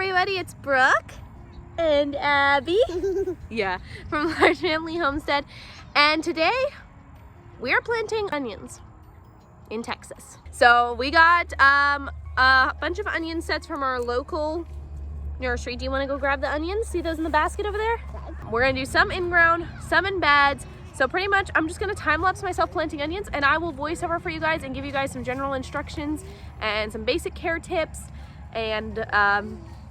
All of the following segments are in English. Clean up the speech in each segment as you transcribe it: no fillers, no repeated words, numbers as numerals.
everybody, it's Brooke and Abby yeah, from Large Family Homestead, and today we are planting onions in Texas. So we got a bunch of onion sets from our local nursery. Do you want to go grab the onions? See those in the basket over there? We're gonna do some in-ground, some in beds. So pretty much I'm just gonna time-lapse myself planting onions, and I will voice over for you guys and give you guys some general instructions and some basic care tips. And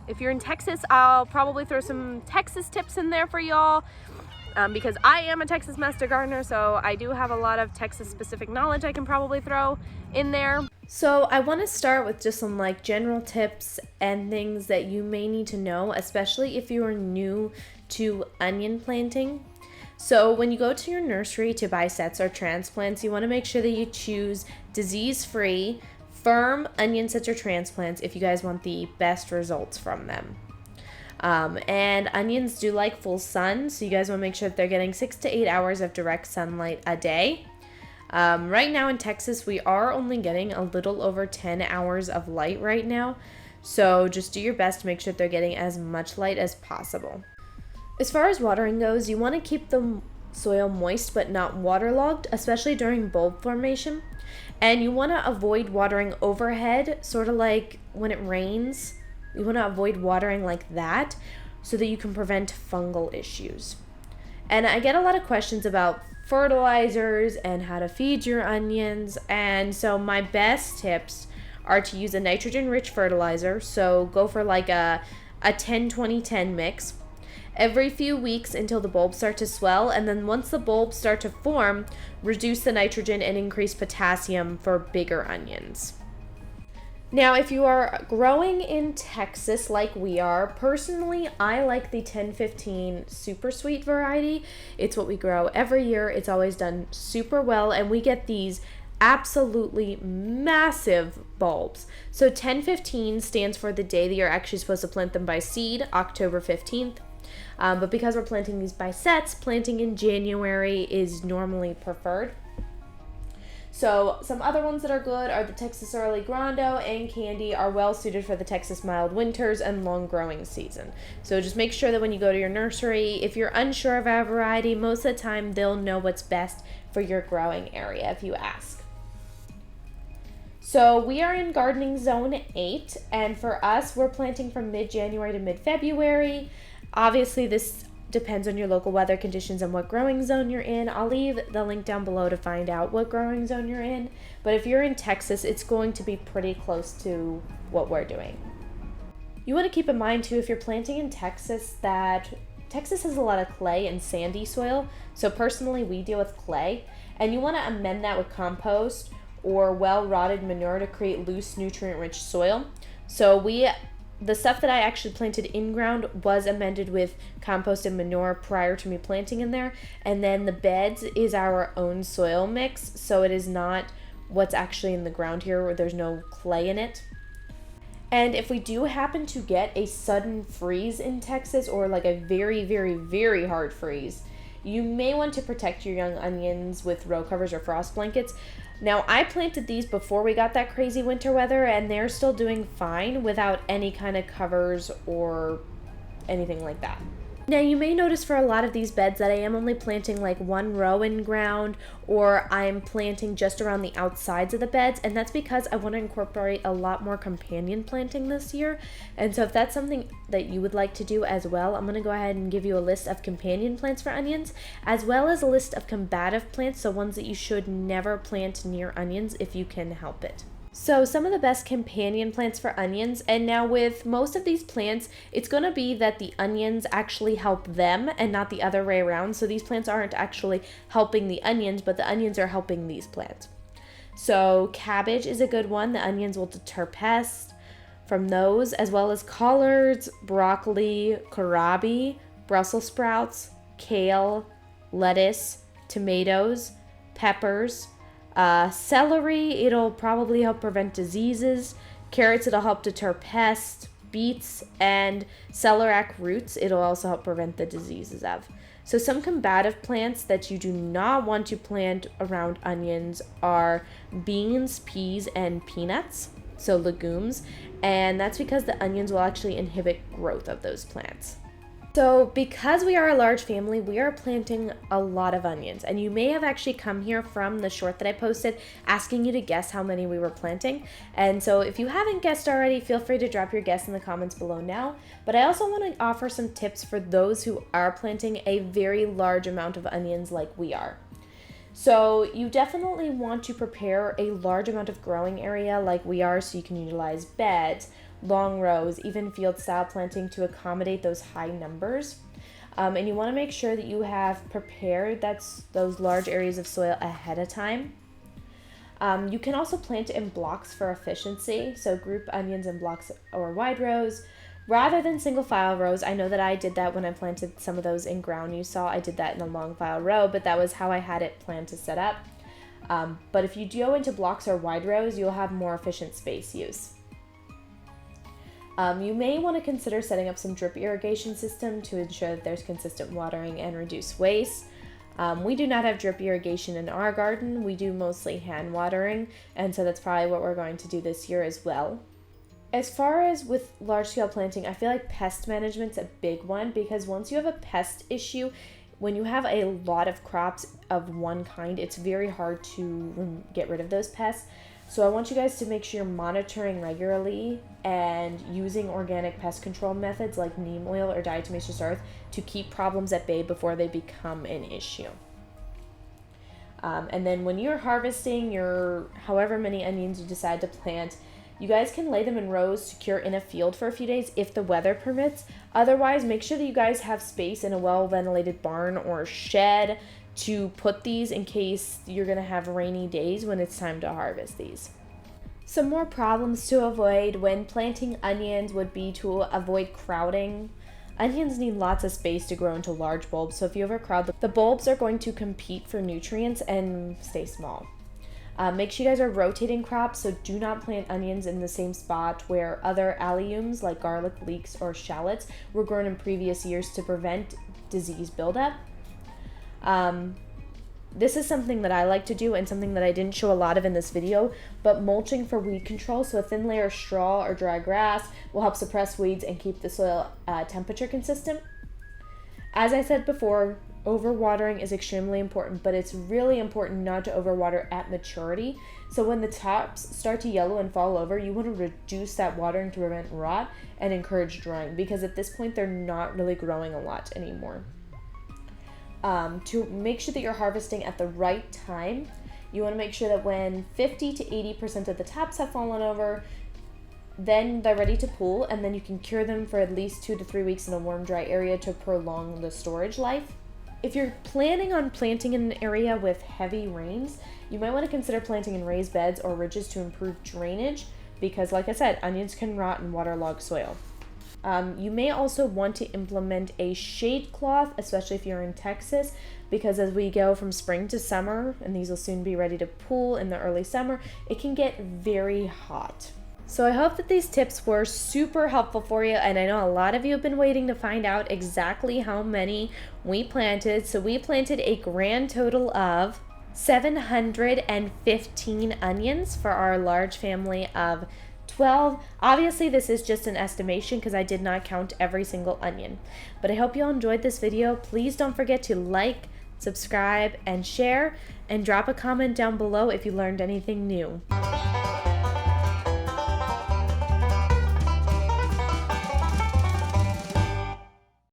if you're in Texas, I'll probably throw some Texas tips in there for y'all, because I am a Texas master gardener, so I do have a lot of Texas specific knowledge I can probably throw in there. So I want to start with just some like general tips and things that you may need to know, especially if you are new to onion planting. So when you go to your nursery to buy sets or transplants, you want to make sure that you choose disease-free, firm onion sets or transplants if you guys want the best results from them. And onions do like full sun, so you guys want to make sure that they're getting 6 to 8 hours of direct sunlight a day. Right now in Texas, we are only getting a little over 10 hours of light right now, so just do your best to make sure that they're getting as much light as possible. As far as watering goes, you want to keep the soil moist but not waterlogged, especially during bulb formation. And you want to avoid watering overhead, sort of like when it rains. You want to avoid watering like that so that you can prevent fungal issues. And I get a lot of questions about fertilizers and how to feed your onions. And so my best tips are to use a nitrogen-rich fertilizer. So go for like a 10-20-10 mix every few weeks until the bulbs start to swell, and then once the bulbs start to form, reduce the nitrogen and increase potassium for bigger onions. Now, if you are growing in Texas like we are, personally, I like the 10-15 super sweet variety. It's what we grow every year. It's always done super well, and we get these absolutely massive bulbs. So 10-15 stands for the day that you're actually supposed to plant them by seed, October 15th. But because we're planting these by sets, planting in January is normally preferred. So some other ones that are good are the Texas Early Grando and Candy are well suited for the Texas mild winters and long growing season. So just make sure that when you go to your nursery, if you're unsure of our variety, most of the time they'll know what's best for your growing area if you ask. So we are in gardening zone 8, and for us, we're planting from mid-January to mid-February. Obviously, this depends on your local weather conditions and what growing zone you're in. I'll leave the link down below to find out what growing zone you're in. But if you're in Texas, it's going to be pretty close to what we're doing. You want to keep in mind, too, if you're planting in Texas, that Texas has a lot of clay and sandy soil. So personally, we deal with clay. And you want to amend that with compost or well-rotted manure to create loose, nutrient-rich soil. So the stuff that I actually planted in ground was amended with compost and manure prior to me planting in there. And then the beds is our own soil mix. So it is not what's actually in the ground here, where there's no clay in it. And if we do happen to get a sudden freeze in Texas, or like a very, very, very hard freeze, you may want to protect your young onions with row covers or frost blankets. Now, I planted these before we got that crazy winter weather, and they're still doing fine without any kind of covers or anything like that. Now, you may notice for a lot of these beds that I am only planting like one row in ground, or I'm planting just around the outsides of the beds, and that's because I want to incorporate a lot more companion planting this year. And so if that's something that you would like to do as well, I'm going to go ahead and give you a list of companion plants for onions, as well as a list of combative plants, so ones that you should never plant near onions if you can help it. So some of the best companion plants for onions, and now with most of these plants, it's going to be that the onions actually help them and not the other way around. So these plants aren't actually helping the onions, but the onions are helping these plants. So cabbage is a good one. The onions will deter pests from those, as well as collards, broccoli, kohlrabi, Brussels sprouts, kale, lettuce, tomatoes, peppers, celery, it'll probably help prevent diseases. Carrots, it'll help deter pests. Beets and celeriac roots, it'll also help prevent the diseases of. So some combative plants that you do not want to plant around onions are beans, peas, and peanuts. so legumes, and that's because the onions will actually inhibit growth of those plants. So because we are a large family, we are planting a lot of onions, and you may have actually come here from the short that I posted asking you to guess how many we were planting. And so if you haven't guessed already, feel free to drop your guess in the comments below now. But I also want to offer some tips for those who are planting a very large amount of onions like we are. So you definitely want to prepare a large amount of growing area like we are, so you can utilize beds, long rows, even field style planting to accommodate those high numbers. And you want to make sure that you have prepared those large areas of soil ahead of time. You can also plant in blocks for efficiency, so group onions in blocks or wide rows rather than single file rows. I know that I did that when I planted some of those in ground you saw. I did that in a long file row, but that was how I had it planned to set up. But if you go into blocks or wide rows, you'll have more efficient space use. You may want to consider setting up some drip irrigation system to ensure that there's consistent watering and reduce waste. We do not have drip irrigation in our garden. We do mostly hand watering, and so that's probably what we're going to do this year as well. As far as with large scale planting, I feel like pest management's a big one, because once you have a pest issue, when you have a lot of crops of one kind, it's very hard to get rid of those pests. So I want you guys to make sure you're monitoring regularly and using organic pest control methods like neem oil or diatomaceous earth to keep problems at bay before they become an issue. And then when you're harvesting your however many onions you decide to plant, you guys can lay them in rows secure in a field for a few days if the weather permits. Otherwise, make sure that you guys have space in a well-ventilated barn or shed to put these in case you're going to have rainy days when it's time to harvest these. Some more problems to avoid when planting onions would be to avoid crowding. Onions need lots of space to grow into large bulbs, so if you overcrowd them, the bulbs are going to compete for nutrients and stay small. Make sure you guys are rotating crops, so do not plant onions in the same spot where other alliums like garlic, leeks, or shallots were grown in previous years to prevent disease buildup. This is something that I like to do and something that I didn't show a lot of in this video, but mulching for weed control, so a thin layer of straw or dry grass will help suppress weeds and keep the soil temperature consistent. As I said before, overwatering is extremely important, but it's really important not to overwater at maturity. So when the tops start to yellow and fall over, you want to reduce that watering to prevent rot and encourage drying, because at this point they're not really growing a lot anymore. To make sure that you're harvesting at the right time, you want to make sure that when 50 to 80% of the tops have fallen over, then they're ready to pull, and then you can cure them for at least 2 to 3 weeks in a warm, dry area to prolong the storage life. If you're planning on planting in an area with heavy rains, you might want to consider planting in raised beds or ridges to improve drainage, because like I said, onions can rot in waterlogged soil. You may also want to implement a shade cloth, especially if you're in Texas, because as we go from spring to summer, and these will soon be ready to pull in the early summer, it can get very hot. So I hope that these tips were super helpful for you, and I know a lot of you have been waiting to find out exactly how many we planted. So we planted a grand total of 715 onions for our large family of 12. Obviously this is just an estimation because I did not count every single onion, but I hope you all enjoyed this video. Please don't forget to like, subscribe, and share, and drop a comment down below if you learned anything new.